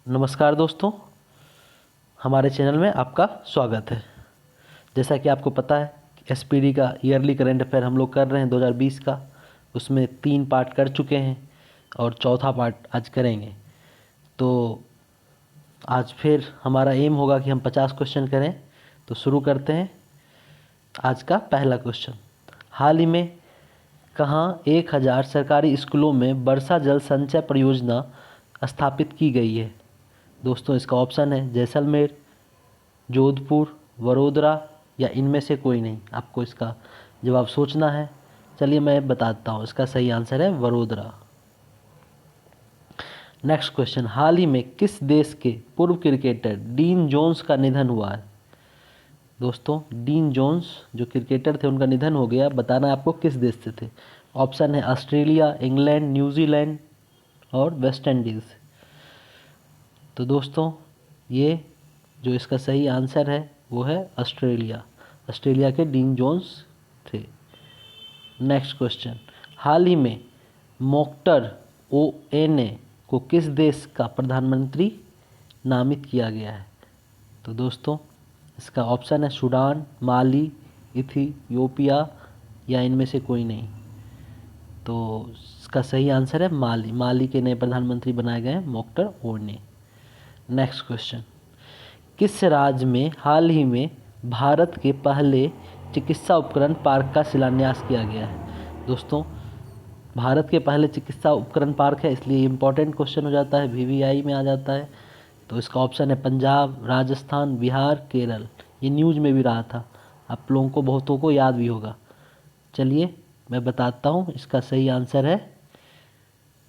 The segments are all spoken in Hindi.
नमस्कार दोस्तों, हमारे चैनल में आपका स्वागत है। जैसा कि आपको पता है कि एसपीडी का ईयरली करंट अफेयर हम लोग कर रहे हैं 2020 का। उसमें 3 पार्ट कर चुके हैं और चौथा पार्ट आज करेंगे। तो आज फिर हमारा एम होगा कि हम 50 क्वेश्चन करें। तो शुरू करते हैं। आज का पहला क्वेश्चन, हाल ही में कहाँ 1000 सरकारी स्कूलों में वर्षा जल संचय परियोजना स्थापित की गई है? दोस्तों, इसका ऑप्शन है जैसलमेर, जोधपुर, वडोदरा या इनमें से कोई नहीं। आपको इसका जवाब सोचना है। चलिए मैं बताता हूँ, इसका सही आंसर है वडोदरा। नेक्स्ट क्वेश्चन, हाल ही में किस देश के पूर्व क्रिकेटर डीन जोन्स का निधन हुआ है? दोस्तों, डीन जोन्स जो क्रिकेटर थे उनका निधन हो गया। बताना है आपको किस देश से थे। ऑप्शन है ऑस्ट्रेलिया, इंग्लैंड, न्यूजीलैंड और वेस्ट इंडीज़। तो दोस्तों, ये जो इसका सही आंसर है वो है ऑस्ट्रेलिया। ऑस्ट्रेलिया के डीन जोन्स थे। नेक्स्ट क्वेश्चन, हाल ही में मोक्टर ओएनए को किस देश का प्रधानमंत्री नामित किया गया है? तो दोस्तों, इसका ऑप्शन है सूडान, माली, इथियोपिया या इनमें से कोई नहीं। तो इसका सही आंसर है माली। माली के नए प्रधानमंत्री बनाए गए हैं मोक्टर ओएनए। नेक्स्ट क्वेश्चन, किस राज्य में हाल ही में भारत के पहले चिकित्सा उपकरण पार्क का शिलान्यास किया गया है? दोस्तों, भारत के पहले चिकित्सा उपकरण पार्क है, इसलिए इम्पोर्टेंट क्वेश्चन हो जाता है, वीवीआई में आ जाता है। तो इसका ऑप्शन है पंजाब, राजस्थान, बिहार, केरल। ये न्यूज़ में भी रहा था, आप लोगों को बहुतों को याद भी होगा। चलिए मैं बताता हूँ, इसका सही आंसर है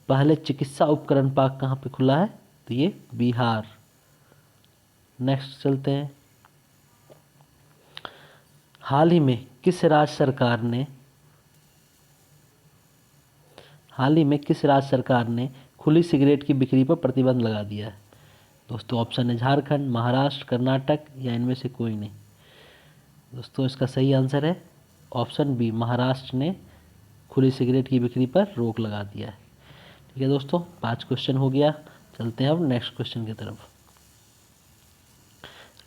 पहले चिकित्सा उपकरण पार्क कहाँ पे खुला है? तो ये बिहार। नेक्स्ट चलते हैं, हाल ही में किस राज्य सरकार ने खुली सिगरेट की बिक्री पर प्रतिबंध लगा दिया है? दोस्तों, ऑप्शन है झारखंड, महाराष्ट्र, कर्नाटक या इनमें से कोई नहीं। दोस्तों, इसका सही आंसर है ऑप्शन बी, महाराष्ट्र ने खुली सिगरेट की बिक्री पर रोक लगा दिया है। ठीक है दोस्तों, 5 क्वेश्चन हो गया। चलते हैं अब नेक्स्ट क्वेश्चन की तरफ।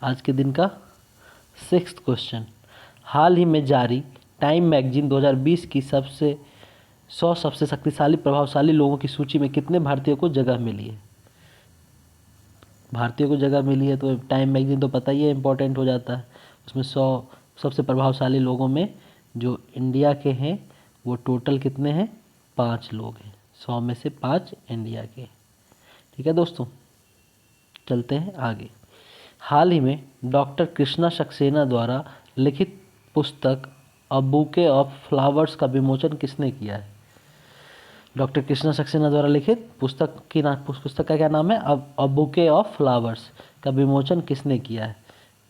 आज के दिन का 6th क्वेश्चन, हाल ही में जारी टाइम मैगजीन 2020 की 100 सबसे शक्तिशाली प्रभावशाली लोगों की सूची में कितने भारतीयों को जगह मिली है? भारतीयों को जगह मिली है तो टाइम मैगजीन तो पता ही है, इम्पोर्टेंट हो जाता है। उसमें 100 सबसे प्रभावशाली लोगों में जो इंडिया के हैं वो टोटल कितने हैं? 5 लोग हैं। 100 में से 5 इंडिया के। ठीक है दोस्तों, चलते हैं आगे। हाल ही में डॉक्टर कृष्णा सक्सेना द्वारा लिखित पुस्तक अ बुके ऑफ फ्लावर्स का विमोचन किसने किया है? डॉक्टर कृष्णा सक्सेना द्वारा लिखित पुस्तक का क्या नाम है? अ बुके ऑफ फ्लावर्स का विमोचन किसने किया है?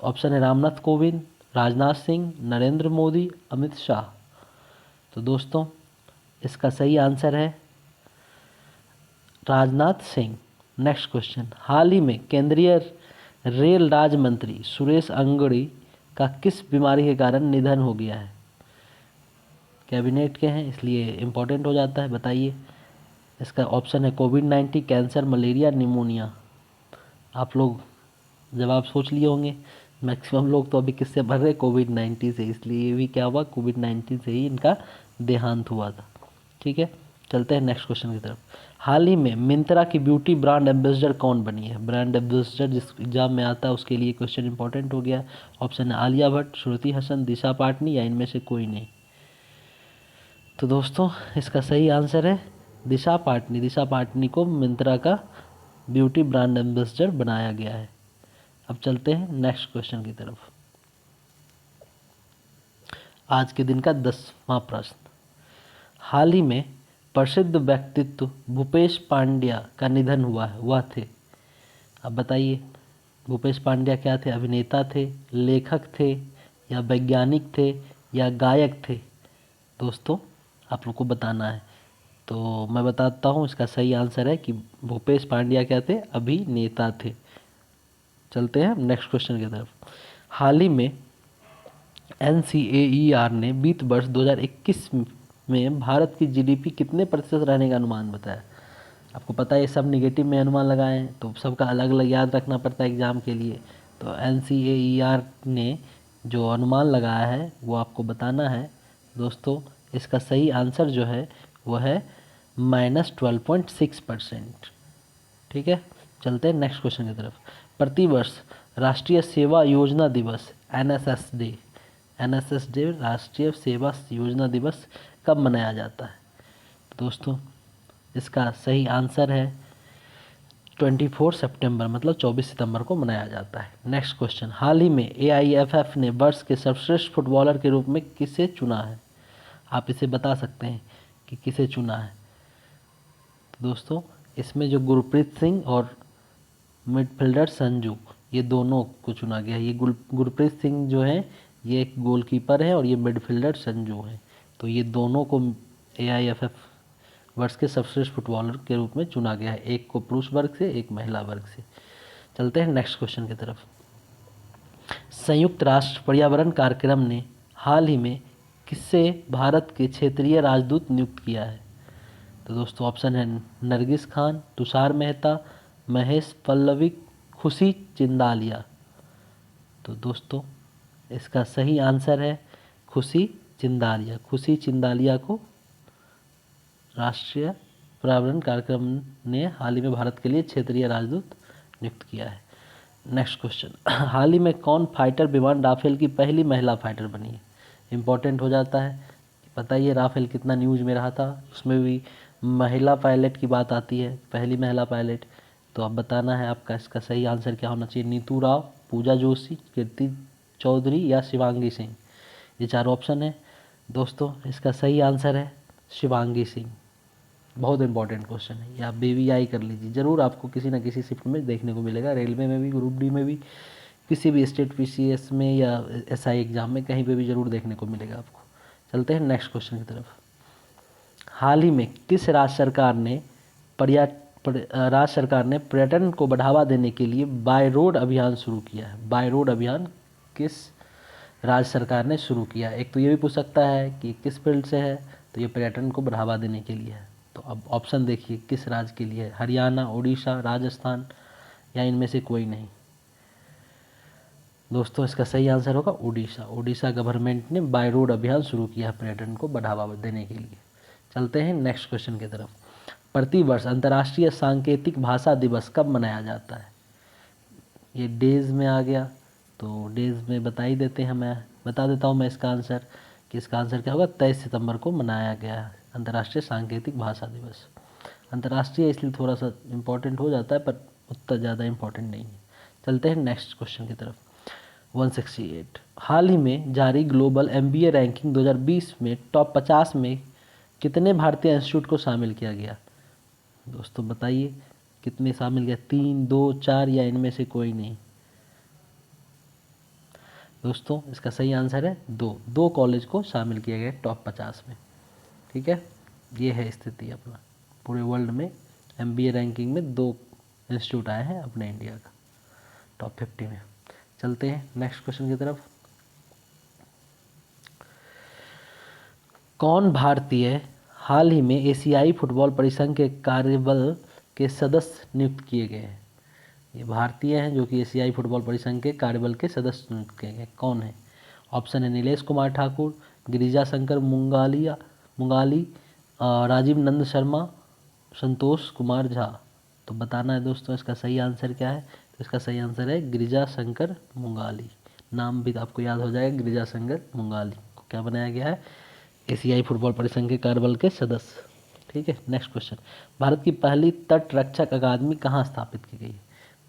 ऑप्शन है रामनाथ कोविंद, राजनाथ सिंह, नरेंद्र मोदी, अमित शाह। तो दोस्तों, इसका सही आंसर है राजनाथ सिंह। नेक्स्ट क्वेश्चन, हाल ही में केंद्रीय रेल राज्य मंत्री सुरेश अंगड़ी का किस बीमारी के कारण निधन हो गया है? कैबिनेट के हैं इसलिए इम्पोर्टेंट हो जाता है, बताइए। इसका ऑप्शन है कोविड-19, कैंसर, मलेरिया, निमोनिया। आप लोग जवाब सोच लिए होंगे। मैक्सिमम लोग तो अभी किससे भर रहे? कोविड-19 से। इसलिए ये भी क्या हुआ, कोविड-19 से ही इनका देहांत हुआ था। ठीक है, चलते हैं नेक्स्ट क्वेश्चन की तरफ। हाल ही में मिंत्रा की ब्यूटी ब्रांड एम्बेसडर कौन बनी है? ब्रांड एम्बेसडर जिस एग्जाम में आता है उसके लिए क्वेश्चन इंपॉर्टेंट हो गया। ऑप्शन है आलिया भट्ट, श्रुति हसन, दिशा पाटनी या इनमें से कोई नहीं। तो दोस्तों, इसका सही आंसर है दिशा पाटनी। दिशा पाटनी को मिंत्रा का ब्यूटी ब्रांड एम्बेसडर बनाया गया है। अब चलते हैं नेक्स्ट क्वेश्चन की तरफ। आज के दिन का 10वां प्रश्न, हाल ही में प्रसिद्ध व्यक्तित्व भूपेश पांड्या का निधन हुआ है, वह थे? अब बताइए, भूपेश पांड्या क्या थे? अभिनेता थे, लेखक थे या वैज्ञानिक थे या गायक थे? दोस्तों, आप लोग को बताना है। तो मैं बताता हूँ, इसका सही आंसर है कि भूपेश पांड्या क्या थे? अभिनेता थे। चलते हैं नेक्स्ट क्वेश्चन की तरफ। हाल ही में NCAER ने वित्त वर्ष 2021 में भारत की GDP कितने प्रतिशत रहने का अनुमान बताया? आपको पता है ये सब निगेटिव में अनुमान लगाए हैं, तो सबका अलग अलग याद रखना पड़ता है एग्ज़ाम के लिए। तो NCAER ने जो अनुमान लगाया है वो आपको बताना है दोस्तों। इसका सही आंसर जो है वो है -12.6%। ठीक है, चलते हैं नेक्स्ट क्वेश्चन की तरफ। प्रतिवर्ष राष्ट्रीय सेवा योजना दिवस NSS डे राष्ट्रीय सेवा योजना दिवस कब मनाया जाता है? दोस्तों इसका सही आंसर है 24 सितंबर, मतलब 24 सितंबर को मनाया जाता है। नेक्स्ट क्वेश्चन, हाल ही में AIFF ने वर्ष के सर्वश्रेष्ठ फुटबॉलर के रूप में किसे चुना है? आप इसे बता सकते हैं कि किसे चुना है। तो दोस्तों इसमें जो गुरप्रीत सिंह और मिडफील्डर संजू, ये दोनों को चुना गया है। ये गुरप्रीत सिंह जो है ये एक गोलकीपर है और ये मिडफील्डर संजू है। तो ये दोनों को AIFF वर्ष के सर्वश्रेष्ठ फुटबॉलर के रूप में चुना गया है, एक को पुरुष वर्ग से, एक महिला वर्ग से। चलते हैं नेक्स्ट क्वेश्चन की तरफ। संयुक्त राष्ट्र पर्यावरण कार्यक्रम ने हाल ही में किससे भारत के क्षेत्रीय राजदूत नियुक्त किया है? तो दोस्तों ऑप्शन है नरगिस खान, तुषार मेहता, महेश पल्लवी, खुशी चिंदालिया। तो दोस्तों इसका सही आंसर है खुशी चिंदालिया। खुशी चिंदालिया को राष्ट्रीय पर्यावरण कार्यक्रम ने हाल ही में भारत के लिए क्षेत्रीय राजदूत नियुक्त किया है। नेक्स्ट क्वेश्चन, हाल ही में कौन फाइटर विमान राफेल की पहली महिला फाइटर बनी है? इम्पोर्टेंट हो जाता है, पता ही है राफेल कितना न्यूज़ में रहा था, उसमें भी महिला पायलट की बात आती है, पहली महिला पायलट। तो अब बताना है आपका इसका सही आंसर क्या होना चाहिए। नीतू राव, पूजा जोशी, कीर्ति चौधरी या शिवांगी सिंह, ये चार ऑप्शन है दोस्तों। इसका सही आंसर है शिवांगी सिंह। बहुत इंपॉर्टेंट क्वेश्चन है, ये आप BVI कर लीजिए, ज़रूर आपको किसी ना किसी शिफ्ट में देखने को मिलेगा, रेलवे में भी, ग्रुप डी में भी, किसी भी स्टेट PCS में या SI एग्ज़ाम में, कहीं पे भी ज़रूर देखने को मिलेगा आपको। चलते हैं नेक्स्ट क्वेश्चन की तरफ। हाल ही में किस राज्य सरकार ने पर्यटन को बढ़ावा देने के लिए बाय रोड अभियान शुरू किया है? बाय रोड अभियान किस राज्य सरकार ने शुरू किया? एक तो ये भी पूछ सकता है कि किस फील्ड से है, तो ये पर्यटन को बढ़ावा देने के लिए है। तो अब ऑप्शन देखिए किस राज्य के लिए है, हरियाणा, उड़ीसा, राजस्थान या इनमें से कोई नहीं। दोस्तों इसका सही आंसर होगा उड़ीसा। उड़ीसा गवर्नमेंट ने बाय रोड अभियान शुरू किया है पर्यटन को बढ़ावा देने के लिए। चलते हैं नेक्स्ट क्वेश्चन की तरफ। प्रतिवर्ष अंतर्राष्ट्रीय सांकेतिक भाषा दिवस कब मनाया जाता है? ये डेज में आ गया, तो डेज में बता ही देते हैं, मैं बता देता हूँ मैं इसका आंसर, कि इसका आंसर क्या होगा, 23 सितंबर को मनाया गया है अंतर्राष्ट्रीय सांकेतिक भाषा दिवस। अंतर्राष्ट्रीय इसलिए थोड़ा सा इम्पोर्टेंट हो जाता है, पर उतना ज़्यादा इम्पोर्टेंट नहीं है। चलते हैं नेक्स्ट क्वेश्चन की तरफ। 168, हाल ही में जारी ग्लोबल MBA रैंकिंग 2020 में टॉप 50 में कितने भारतीय इंस्टीट्यूट को शामिल किया गया? दोस्तों बताइए कितने शामिल किया, 3, 2, 4 या इनमें से कोई नहीं? दोस्तों इसका सही आंसर है 2 कॉलेज को शामिल किया गया टॉप 50 में। ठीक है, ये है स्थिति अपना पूरे वर्ल्ड में। MBA रैंकिंग में 2 इंस्टीट्यूट आए हैं अपने इंडिया का टॉप 50 में। चलते हैं नेक्स्ट क्वेश्चन की तरफ। कौन भारतीय हाल ही में एशियाई फुटबॉल परिसंघ के कार्यबल के सदस्य नियुक्त किए गए हैं? ये भारतीय हैं जो कि एशियाई फुटबॉल परिसंघ के कार्यबल के सदस्य नियुक्त किए गए। कौन है? ऑप्शन है नीलेश कुमार ठाकुर, गिरिजा शंकर मुंगाली, राजीव नंद शर्मा, संतोष कुमार झा। तो बताना है दोस्तों इसका सही आंसर क्या है। तो इसका सही आंसर है गिरिजा शंकर मुंगाली। नाम भी आपको याद हो जाएगा, गिरिजा शंकर मुंगाली को क्या बनाया गया है, एशियाई फुटबॉल परिसंघ के कार्यबल के सदस्य। ठीक है, नेक्स्ट क्वेश्चन, भारत की पहली तट रक्षक अकादमी कहाँ स्थापित की गई है?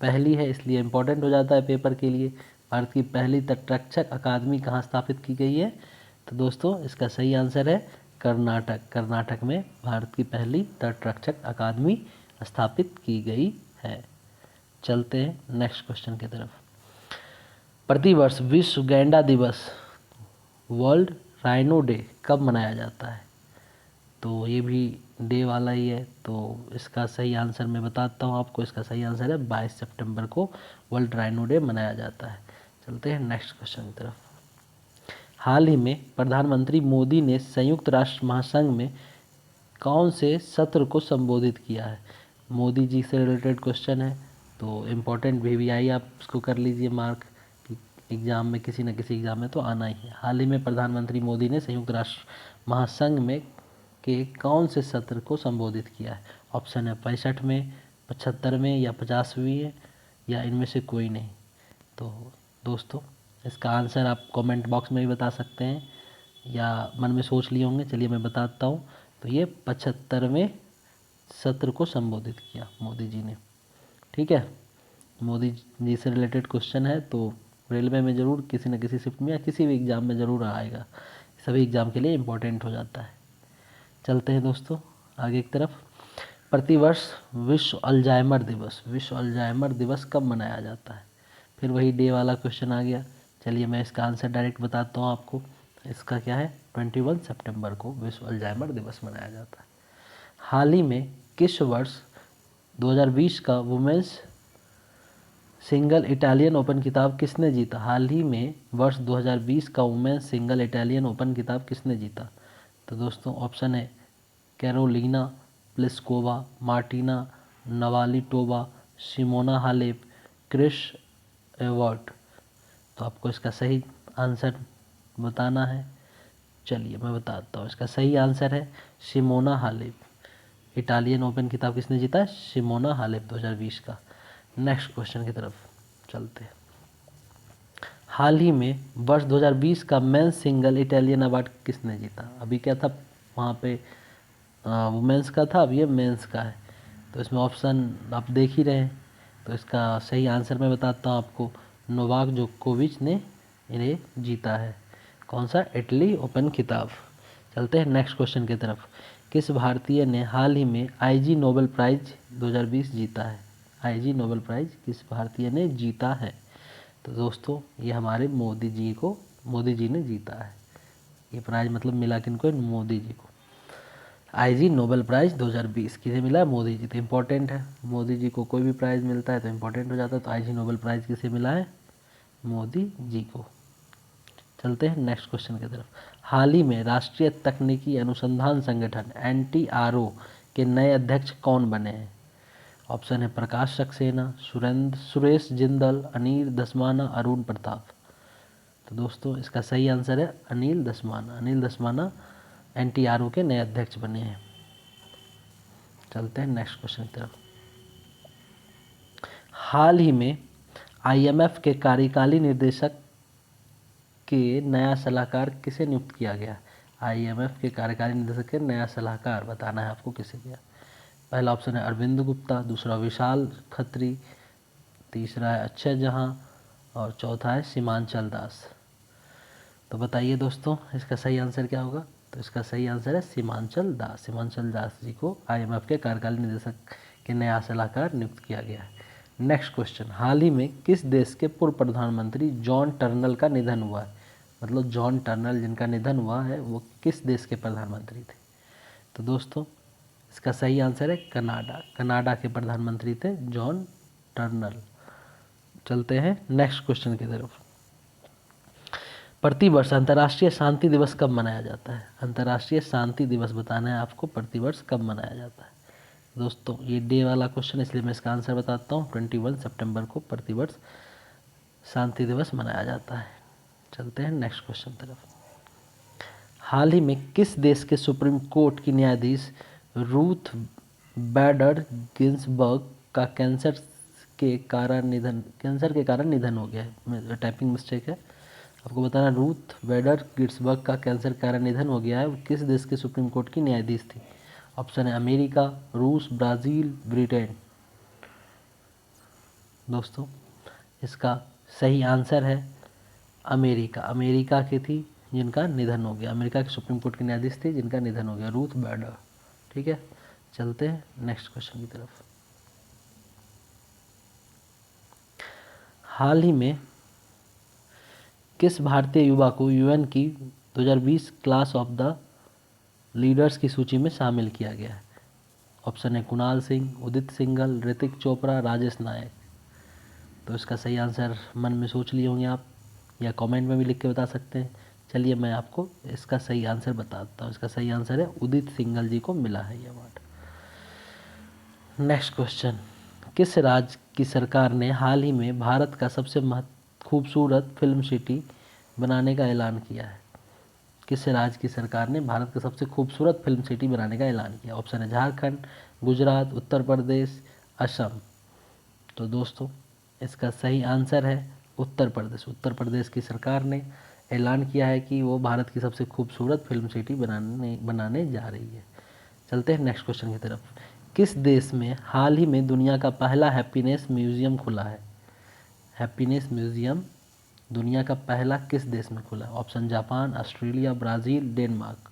पहली है इसलिए इम्पोर्टेंट हो जाता है पेपर के लिए। भारत की पहली तटरक्षक अकादमी कहाँ स्थापित की गई है? तो दोस्तों इसका सही आंसर है कर्नाटक। कर्नाटक में भारत की पहली तटरक्षक अकादमी स्थापित की गई है। चलते हैं नेक्स्ट क्वेश्चन की तरफ। प्रतिवर्ष विश्व गैंडा दिवस, वर्ल्ड राइनो डे कब मनाया जाता है? तो ये भी डे वाला ही है, तो इसका सही आंसर मैं बताता हूँ आपको। इसका सही आंसर है 22 सितंबर को वर्ल्ड राइनो डे मनाया जाता है। चलते हैं नेक्स्ट क्वेश्चन की तरफ। हाल ही में प्रधानमंत्री मोदी ने संयुक्त राष्ट्र महासंघ में कौन से सत्र को संबोधित किया है? मोदी जी से रिलेटेड क्वेश्चन है, तो इम्पोर्टेंट VVI आप इसको कर लीजिए मार्क कि एग्ज़ाम में किसी न किसी एग्ज़ाम में तो आना ही है। हाल ही में प्रधानमंत्री मोदी ने संयुक्त राष्ट्र महासंघ में के कौन से सत्र को संबोधित किया है? ऑप्शन है 65 में, 75 में या 50वीं या इनमें से कोई नहीं। तो दोस्तों इसका आंसर आप कमेंट बॉक्स में भी बता सकते हैं या मन में सोच लिए होंगे। चलिए मैं बताता हूँ। तो ये 75वें सत्र को संबोधित किया मोदी जी ने। ठीक है, मोदी जी से रिलेटेड क्वेश्चन है तो रेलवे में ज़रूर किसी न किसी शिफ्ट में या किसी भी एग्ज़ाम में ज़रूर आएगा। सभी एग्ज़ाम के लिए इम्पोर्टेंट हो जाता है। चलते हैं दोस्तों आगे की तरफ। प्रतिवर्ष विश्व अल्जाइमर दिवस कब मनाया जाता है? फिर वही डे वाला क्वेश्चन आ गया। चलिए मैं इसका आंसर डायरेक्ट बताता हूँ आपको। इसका क्या है, 21 सितंबर को विश्व अल्जाइमर दिवस मनाया जाता है। हाल ही में किस वर्ष 2020 का वुमेन्स सिंगल इटालियन ओपन खिताब किसने जीता? हाल ही में वर्ष 2020 का वुमेन्स सिंगल इटालियन ओपन खिताब किसने जीता? तो दोस्तों ऑप्शन है Karolina Pliskova, Martina Navratilova, Simona Halep, Chris Evert. तो आपको इसका सही आंसर बताना है। चलिए मैं बताता हूँ। इसका सही आंसर है सिमोना हालेप। इटालियन ओपन खिताब किसने जीता है? सिमोना हालेप 2020 का। नेक्स्ट क्वेश्चन की तरफ चलते हैं। हाल ही में वर्ष 2020 का मेंस सिंगल इटालियन अवार्ड किसने जीता? अभी क्या था वहाँ पे वुमेंस का था, अब ये मेंस का है। तो इसमें ऑप्शन आप देख ही रहे हैं। तो इसका सही आंसर मैं बताता हूँ आपको। नोवाक जोकोविच ने इन्हें जीता है। कौन सा? इटली ओपन खिताब। चलते हैं नेक्स्ट क्वेश्चन की तरफ। किस भारतीय ने हाल ही में IG नोबेल प्राइज़ 2020 जीता है? IG नोबेल प्राइज़ किस भारतीय ने जीता है? तो दोस्तों ये हमारे मोदी जी ने जीता है। ये प्राइज़ मतलब मिला किनको? मोदी जी को। IG नोबेल प्राइज़ 2020 किसे मिला है? मोदी जी। तो इम्पोर्टेंट है, मोदी जी को कोई भी प्राइज़ मिलता है तो इम्पोर्टेंट हो जाता है। तो IG नोबेल प्राइज़ किसे मिला है? मोदी जी को। चलते हैं नेक्स्ट क्वेश्चन की तरफ। हाल ही में राष्ट्रीय तकनीकी अनुसंधान संगठन NTRO के नए अध्यक्ष कौन बने हैं? ऑप्शन है प्रकाश सक्सेना, सुरेश जिंदल, अनिल धस्माना, अरुण प्रताप। तो दोस्तों इसका सही आंसर है अनिल धस्माना। अनिल धस्माना NTRO के नए अध्यक्ष बने हैं। चलते हैं नेक्स्ट क्वेश्चन की तरफ। हाल ही में IMF के कार्यकारी निदेशक के नया सलाहकार किसे नियुक्त किया गया? IMF के कार्यकारी निदेशक के नया सलाहकार बताना है आपको किसे किया। पहला ऑप्शन है अरविंद गुप्ता, दूसरा विशाल खत्री, तीसरा है अक्षय जहां और चौथा है सीमांचल दास। तो बताइए दोस्तों इसका सही आंसर क्या होगा? तो इसका सही आंसर है सीमांचल दास। सीमांचल दास जी को IMF के कार्यकारी निदेशक के नया सलाहकार नियुक्त किया गया है। Next question. हाल ही में किस देश के पूर्व प्रधानमंत्री जॉन टर्नल का निधन हुआ है? मतलब जॉन टर्नल जिनका निधन हुआ है वो किस देश के प्रधानमंत्री थे? तो दोस्तों इसका सही आंसर है कनाडा। कनाडा के प्रधानमंत्री थे जॉन टर्नल। चलते हैं नेक्स्ट क्वेश्चन की तरफ। प्रतिवर्ष अंतर्राष्ट्रीय शांति दिवस कब मनाया जाता है? अंतर्राष्ट्रीय शांति दिवस बताना है आपको प्रतिवर्ष कब मनाया जाता है। दोस्तों ये डे वाला क्वेश्चन इसलिए मैं इसका आंसर बताता हूँ। 21 सितंबर को प्रतिवर्ष शांति दिवस मनाया जाता है। चलते हैं नेक्स्ट क्वेश्चन तरफ। हाल ही में किस देश के सुप्रीम कोर्ट की न्यायाधीश रूथ बैडर गिन्सबर्ग का कैंसर के कारण निधन हो गया है? टाइपिंग मिस्टेक है। आपको बताना रूथ बैडर गिन्सबर्ग का कैंसर के कारण निधन हो गया है। वो किस देश के सुप्रीम कोर्ट की न्यायाधीश थी? ऑप्शन है अमेरिका, रूस, ब्राज़ील, ब्रिटेन। दोस्तों इसका सही आंसर है अमेरिका। अमेरिका की थी जिनका निधन हो गया। अमेरिका के सुप्रीम कोर्ट की न्यायाधीश थी जिनका निधन हो गया, रूथ बैडर। ठीक है, चलते हैं नेक्स्ट क्वेश्चन की तरफ। हाल ही में किस भारतीय युवा को UN की 2020 क्लास ऑफ द लीडर्स की सूची में शामिल किया गया है? ऑप्शन है कुणाल सिंह, उदित सिंघल, ऋतिक चोपड़ा, राजेश नायक। तो इसका सही आंसर मन में सोच लिए होंगे आप या कमेंट में भी लिख के बता सकते हैं। चलिए मैं आपको इसका सही आंसर बताता हूँ। इसका सही आंसर है उदित सिंघल जी को मिला है ये अवार्ड। नेक्स्ट क्वेश्चन, किस राज्य की सरकार ने हाल ही में भारत का सबसे खूबसूरत फिल्म सिटी बनाने का ऐलान किया है? किस राज्य की सरकार ने भारत का सबसे खूबसूरत फिल्म सिटी बनाने का ऐलान किया? ऑप्शन है झारखंड, गुजरात, उत्तर प्रदेश, असम। तो दोस्तों इसका सही आंसर है उत्तर प्रदेश। उत्तर प्रदेश की सरकार ने ऐलान किया है कि वो भारत की सबसे खूबसूरत फिल्म सिटी बनाने जा रही है। चलते हैं नेक्स्ट क्वेश्चन की तरफ। किस देश में हाल ही में दुनिया का पहला हैप्पीनेस म्यूजियम खुला है? हैप्पीनेस म्यूजियम दुनिया का पहला किस देश में खुला है? Option Japan, Australia, Brazil, Denmark.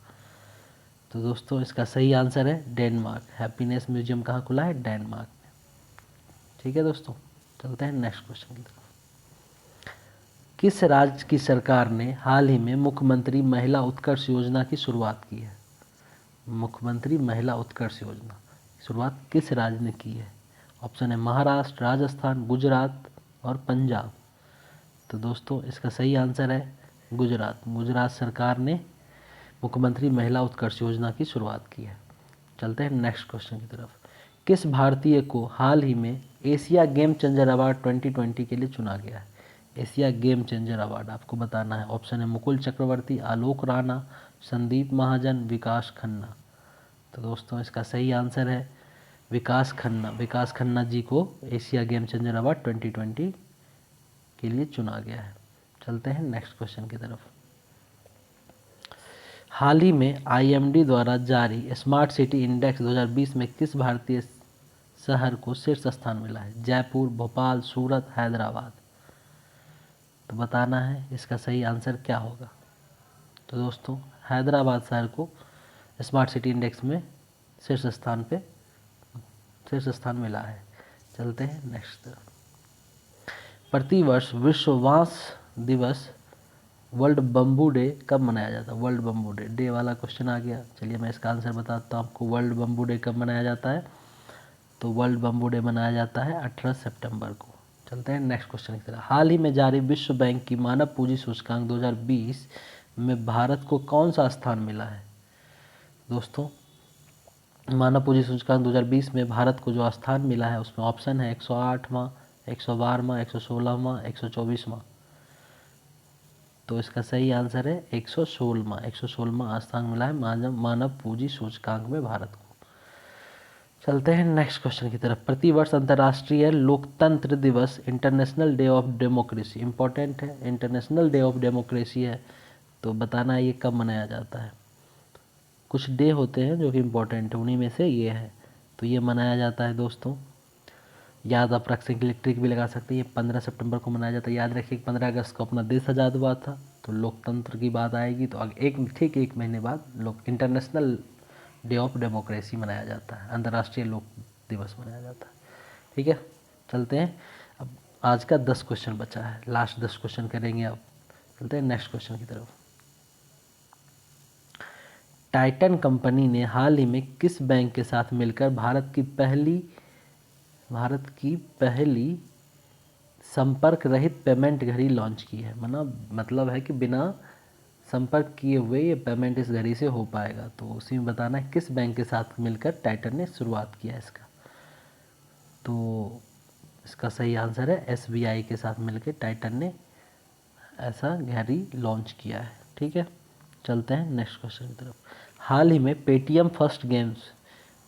तो दोस्तों इसका सही आंसर है डेनमार्क। हैप्पीनेस म्यूजियम कहाँ खुला है? डेनमार्क में। ठीक है दोस्तों, चलते हैं नेक्स्ट क्वेश्चन की तरफ। किस राज्य की सरकार ने हाल ही में मुख्यमंत्री महिला उत्कर्ष योजना की शुरुआत की है? मुख्यमंत्री महिला उत्कर्ष योजना की शुरुआत किस राज्य ने की है? ऑप्शन है महाराष्ट्र, राजस्थान, गुजरात और पंजाब। तो दोस्तों इसका सही आंसर है गुजरात। गुजरात सरकार ने मुख्यमंत्री महिला उत्कर्ष योजना की शुरुआत की है। चलते हैं नेक्स्ट क्वेश्चन की तरफ। किस भारतीय को हाल ही में एशिया गेम चेंजर अवार्ड 2020 के लिए चुना गया है? एशिया गेम चेंजर अवार्ड आपको बताना है। ऑप्शन है मुकुल चक्रवर्ती, आलोक राणा, संदीप महाजन, विकास खन्ना। तो दोस्तों इसका सही आंसर है विकास खन्ना। विकास खन्ना जी को एशिया गेम चेंजर अवार्ड 2020 के लिए चुना गया है। चलते हैं नेक्स्ट क्वेश्चन की तरफ। हाल ही में आईएमडी द्वारा जारी स्मार्ट सिटी इंडेक्स 2020 में किस भारतीय शहर को शीर्ष स्थान मिला है? जयपुर, भोपाल, सूरत, हैदराबाद। तो बताना है इसका सही आंसर क्या होगा। तो दोस्तों हैदराबाद शहर को स्मार्ट सिटी इंडेक्स में शीर्ष स्थान मिला है। चलते हैं नेक्स्ट तरफ। प्रतिवर्ष विश्व बांस दिवस वर्ल्ड बम्बू डे कब मनाया जाता है? वर्ल्ड बम्बू डे, डे वाला क्वेश्चन आ गया। चलिए मैं इसका आंसर बताता हूँ आपको। वर्ल्ड बम्बू डे कब मनाया जाता है? तो वर्ल्ड बम्बू डे मनाया जाता है 18 सितंबर को। चलते हैं नेक्स्ट क्वेश्चन की तरफ। हाल ही में जारी विश्व बैंक की मानव पूंजी सूचकांक 2020 में भारत को कौन सा स्थान मिला है? दोस्तों मानव पूंजी सूचकांक 2020 में भारत को जो स्थान मिला है उसमें ऑप्शन है 108वां, 112वां, 116वां, 124वां। तो इसका सही आंसर है 116वां। 116वां स्थान मिला है मानव पूंजी सूचकांक में भारत को। चलते हैं नेक्स्ट क्वेश्चन की तरफ। प्रतिवर्ष अंतर्राष्ट्रीय लोकतंत्र दिवस international day of democracy, important है, इंटरनेशनल डे ऑफ डेमोक्रेसी है, तो बताना है ये कब मनाया जाता है। कुछ डे होते हैं जो कि इम्पोर्टेंट है, उन्हीं में से ये है। तो ये मनाया जाता है दोस्तों, याद आप रख सकते, इलेक्ट्रिक भी लगा सकते हैं। ये 15 सितंबर को मनाया जाता है। याद रखिए 15 अगस्त को अपना देश आज़ाद हुआ था। तो लोकतंत्र की बात आएगी तो एक महीने बाद इंटरनेशनल डे ऑफ डेमोक्रेसी मनाया जाता है, अंतर्राष्ट्रीय लोक दिवस मनाया जाता है। ठीक है, चलते हैं। अब आज का 10 क्वेश्चन बचा है, लास्ट 10 क्वेश्चन करेंगे। अब चलते हैं नेक्स्ट क्वेश्चन की तरफ। टाइटन कंपनी ने हाल ही में किस बैंक के साथ मिलकर भारत की पहली संपर्क रहित पेमेंट घड़ी लॉन्च की है? मतलब है कि बिना संपर्क किए हुए ये पेमेंट इस घड़ी से हो पाएगा। तो उसी में बताना है किस बैंक के साथ मिलकर टाइटन ने शुरुआत किया इसका। तो इसका सही आंसर है एसबीआई के साथ मिलकर टाइटन ने ऐसा घड़ी लॉन्च किया है। ठीक है, चलते हैं नेक्स्ट क्वेश्चन की तरफ। हाल ही में Paytm first games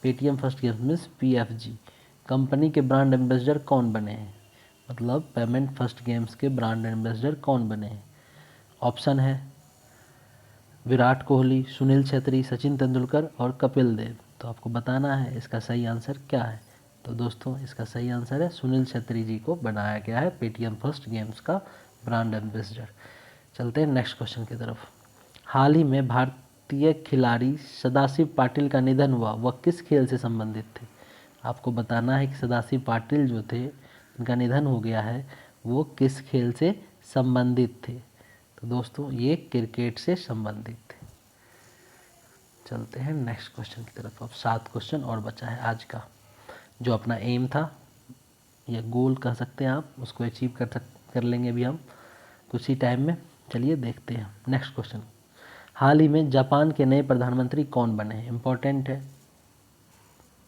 means PFG company के ब्रांड एम्बेसडर कौन बने हैं? मतलब पेमेंट फर्स्ट गेम्स के ब्रांड एम्बेसडर कौन बने हैं? ऑप्शन है विराट कोहली, सुनील छेत्री, सचिन तेंदुलकर और कपिल देव। तो आपको बताना है इसका सही आंसर क्या है। तो दोस्तों इसका सही आंसर है सुनील छेत्री जी को बनाया गया है पेटीएम फर्स्ट गेम्स का ब्रांड एम्बेसडर। चलते हैं नेक्स्ट क्वेश्चन की तरफ। हाल ही में भारतीय खिलाड़ी सदाशिव पाटिल का निधन हुआ, वह किस खेल से संबंधित थे? आपको बताना है कि सदाशिव पाटिल जो थे उनका निधन हो गया है, वो किस खेल से संबंधित थे? तो दोस्तों ये क्रिकेट से संबंधित थे। चलते हैं नेक्स्ट क्वेश्चन की तरफ। अब 7 क्वेश्चन और बचा है आज का। जो अपना एम था या गोल कह सकते हैं आप, उसको अचीव कर लेंगे अभी हम कुछ ही टाइम में। चलिए देखते हैं नेक्स्ट क्वेश्चन। हाल ही में जापान के नए प्रधानमंत्री कौन बने हैं? इम्पोर्टेंट है,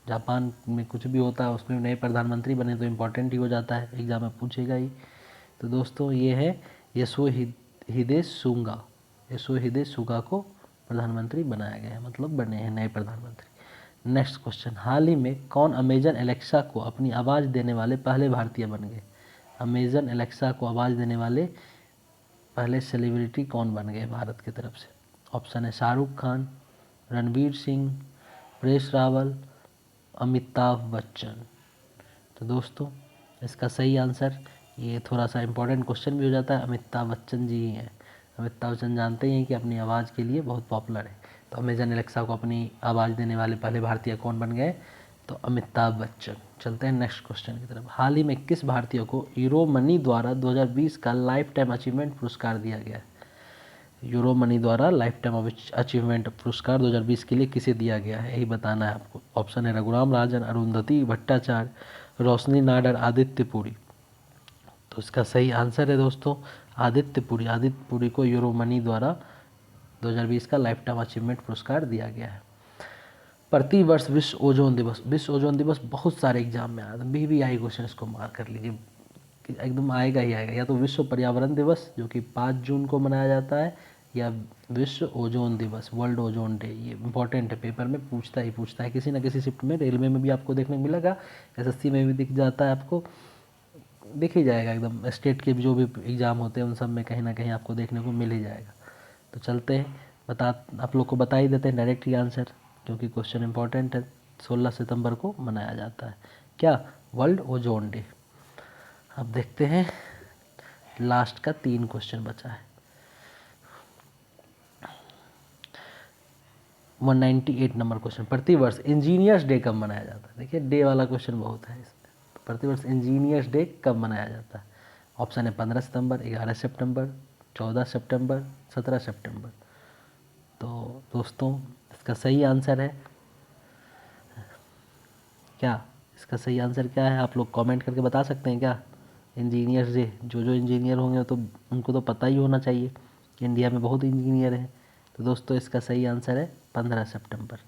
जापान में कुछ भी होता है उसमें नए प्रधानमंत्री बने तो इम्पोर्टेंट ही हो जाता है, एग्ज़ाम में पूछेगा ही। तो दोस्तों ये है योशिहिदे सुगा। योशिहिदे सुगा को प्रधानमंत्री बनाया गया है, मतलब बने हैं नए प्रधानमंत्री। नेक्स्ट क्वेश्चन, हाल ही में कौन अमेजन एलेक्सा को अपनी आवाज़ देने वाले पहले भारतीय बन गए? अमेजन एलेक्सा को आवाज़ देने वाले पहले सेलिब्रिटी कौन बन गए भारत की तरफ से? ऑप्शन है शाहरुख खान, रणवीर सिंह, परेश रावल, अमिताभ बच्चन। तो दोस्तों इसका सही आंसर, ये थोड़ा सा इम्पोर्टेंट क्वेश्चन भी हो जाता है, अमिताभ बच्चन जी ही हैं। अमिताभ बच्चन जानते ही हैं कि अपनी आवाज़ के लिए बहुत पॉपुलर है। तो अमेजन एलेक्सा को अपनी आवाज़ देने वाले पहले भारतीय कौन बन गए? तो अमिताभ बच्चन। चलते हैं नेक्स्ट क्वेश्चन की तरफ। हाल ही में किस भारतीय को यूरो मनी द्वारा 2020 का लाइफ टाइम अचीवमेंट पुरस्कार दिया गया है? यूरो मनी द्वारा लाइफ टाइम अचीवमेंट पुरस्कार 2020 के लिए किसे दिया गया है, यही बताना है आपको। ऑप्शन है रघुराम राजन, अरुंधति भट्टाचार्य, रोशनी नाडर, आदित्य पुरी। तो इसका सही आंसर है दोस्तों आदित्य पुरी। आदित्य पुरी को यूरो मनी द्वारा 2020 का लाइफ टाइम अचीवमेंट पुरस्कार दिया गया है। प्रतिवर्ष विश्व ओजोन दिवस, विश्व ओजोन दिवस बहुत सारे एग्जाम में आया था, BBI क्वेश्चन इसको मार्क कर लीजिए, एकदम आएगा ही आएगा। या तो विश्व पर्यावरण दिवस जो कि 5 जून को मनाया जाता है, या विश्व ओजोन दिवस, वर्ल्ड ओजोन डे। ये इंपॉर्टेंट है, पेपर में पूछता है किसी ना किसी शिफ्ट में। रेलवे में भी आपको देखने को मिलेगा, SSC में भी दिख जाता है, आपको दिख ही जाएगा एकदम। स्टेट के जो भी एग्ज़ाम होते हैं उन सब में कहीं ना कहीं आपको देखने को मिल ही जाएगा। तो चलते हैं, आप लोग को बता ही देते हैं डायरेक्ट ही आंसर, क्योंकि क्वेश्चन इंपॉर्टेंट है। 16 सितंबर को मनाया जाता है क्या? World ozone day. अब देखते हैं लास्ट का 3 क्वेश्चन बचा है। 198 नंबर क्वेश्चन, प्रतिवर्ष इंजीनियर्स डे कब मनाया जाता है? देखिए डे वाला क्वेश्चन बहुत है इसमें। प्रतिवर्ष इंजीनियर्स डे कब मनाया जाता है? ऑप्शन है 15 सितंबर, 11 सितंबर, 14 सितंबर, 17 सितंबर। तो दोस्तों इसका सही आंसर है क्या? इसका सही आंसर क्या है, आप लोग कमेंट करके बता सकते हैं क्या? इंजीनियर्स डे, जो इंजीनियर होंगे तो उनको तो पता ही होना चाहिए, इंडिया में बहुत इंजीनियर हैं। तो दोस्तों इसका सही आंसर है 15 सितंबर।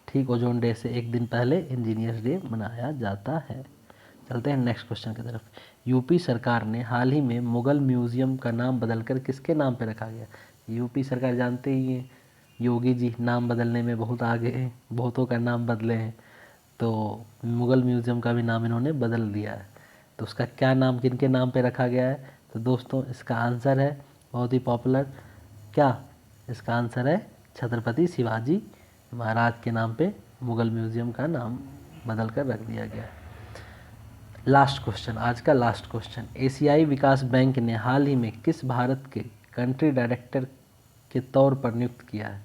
ठीक ओजोन डे से एक दिन पहले इंजीनियर्स डे मनाया जाता है। चलते हैं नेक्स्ट क्वेश्चन की तरफ। यूपी सरकार ने हाल ही में मुगल म्यूज़ियम का नाम बदलकर किसके नाम पर रखा गया? यूपी सरकार जानते ही हैं, योगी जी नाम बदलने में बहुत आगे हैं, बहुतों का नाम बदले हैं। तो मुगल म्यूज़ियम का भी नाम इन्होंने बदल दिया है। तो उसका क्या नाम, किनके नाम पे रखा गया है? तो दोस्तों इसका आंसर है बहुत ही पॉपुलर, क्या? इसका आंसर है छत्रपति शिवाजी महाराज के नाम पे मुगल म्यूज़ियम का नाम बदल कर रख दिया गया है। लास्ट क्वेश्चन, आज का लास्ट क्वेश्चन, एशियाई विकास बैंक ने हाल ही में किस भारत के कंट्री डायरेक्टर के तौर पर नियुक्त किया है?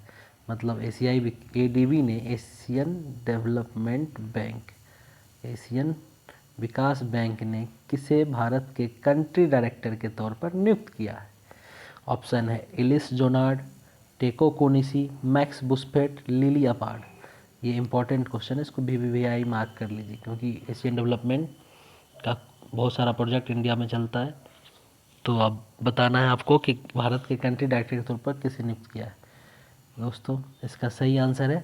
मतलब ADB ने, एशियन डेवलपमेंट बैंक, एशियन विकास बैंक ने किसे भारत के कंट्री डायरेक्टर के तौर पर नियुक्त किया है? ऑप्शन है इलिस जोनार्ड, टेको कोनिसी, मैक्स बुस्फेट, लिली अपार्ड। ये इंपॉर्टेंट क्वेश्चन है, इसको BBI मार्क कर लीजिए, क्योंकि एशियन डेवलपमेंट का बहुत सारा प्रोजेक्ट इंडिया में चलता है। तो अब बताना है आपको कि भारत के कंट्री डायरेक्टर के तौर पर किसे नियुक्त किया है। दोस्तों इसका सही आंसर है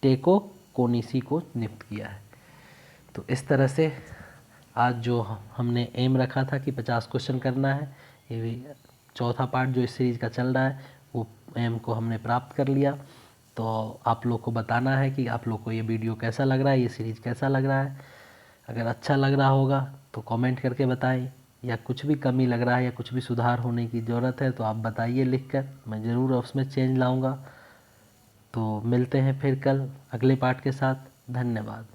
टेको कोनिसी को नियुक्त किया है। तो इस तरह से आज जो हमने एम रखा था कि 50 क्वेश्चन करना है, ये भी चौथा पार्ट जो इस सीरीज़ का चल रहा है, वो एम को हमने प्राप्त कर लिया। तो आप लोग को बताना है कि आप लोग को ये वीडियो कैसा लग रहा है, ये सीरीज़ कैसा लग रहा है। अगर अच्छा लग रहा होगा तो कमेंट करके बताएं, या कुछ भी कमी लग रहा है या कुछ भी सुधार होने की ज़रूरत है तो आप बताइए लिखकर, मैं ज़रूर उसमें चेंज लाऊंगा। तो मिलते हैं फिर कल अगले पार्ट के साथ। धन्यवाद।